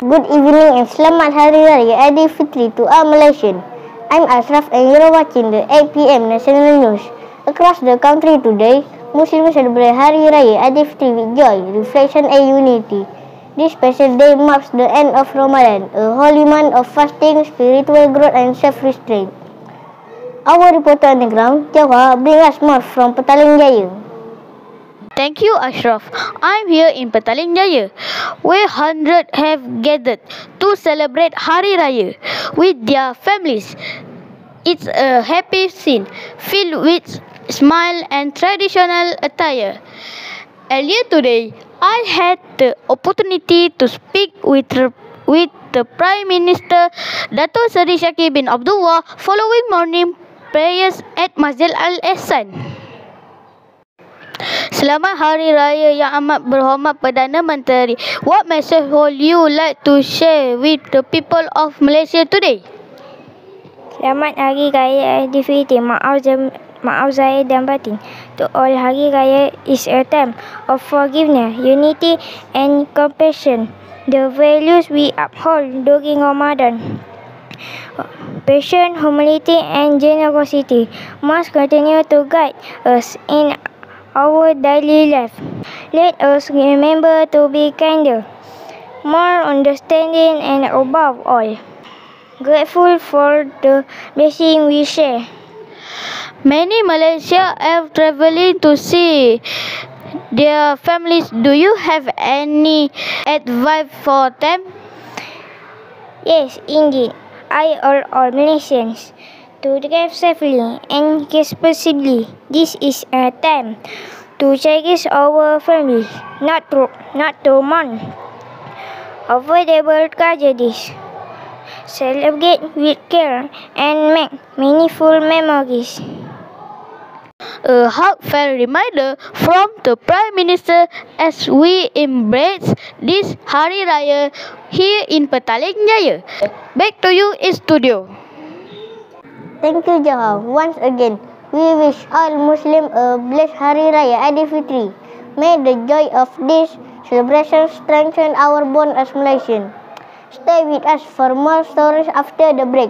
Good evening and Selamat Hari Raya Aidilfitri to all Malaysians. I'm Ashraf and you're watching the 8 PM National News. Across the country today, Muslims celebrate Hari Raya Aidilfitri with joy, reflection and unity. This special day marks the end of Ramadan, a holy month of fasting, spiritual growth and self-restraint. Our reporter on the ground, Jawahar, bring us more from Petaling Jaya. Thank you, Ashraf. I'm here in Petaling Jaya, where hundreds have gathered to celebrate Hari Raya with their families. It's a happy scene filled with smile and traditional attire. Earlier today, I had the opportunity to speak with the Prime Minister Dato Seri Shakir bin Abdullah following morning prayers at Masjid Al-Ihsan. Selamat Hari Raya yang amat berhormat Perdana Menteri. What message would you like to share with the people of Malaysia today? Selamat Hari Raya Aidilfitri. Maaf zahir dan batin. To all, Hari Raya is a time of forgiveness, unity and compassion. The values we uphold during Ramadan, patience, humility and generosity, must continue to guide us in our daily life. Let us remember to be kinder, more understanding and above all, grateful for the blessing we share. Many Malaysia are travelling to see their families. Do you have any advice for them? Yes, indeed. I urge all Malaysians to drive safely and responsibly. This is a time to cherish our family, not to mourn avoidable tragedies. Celebrate with care and make meaningful memories. A heartfelt reminder from the Prime Minister as we embrace this Hari Raya here in Petaling Jaya. Back to you in studio. Thank you, Jawahar. Once again, we wish all Muslims a blessed Hari Raya Aidilfitri. May the joy of this celebration strengthen our bond as Malaysians. Stay with us for more stories after the break.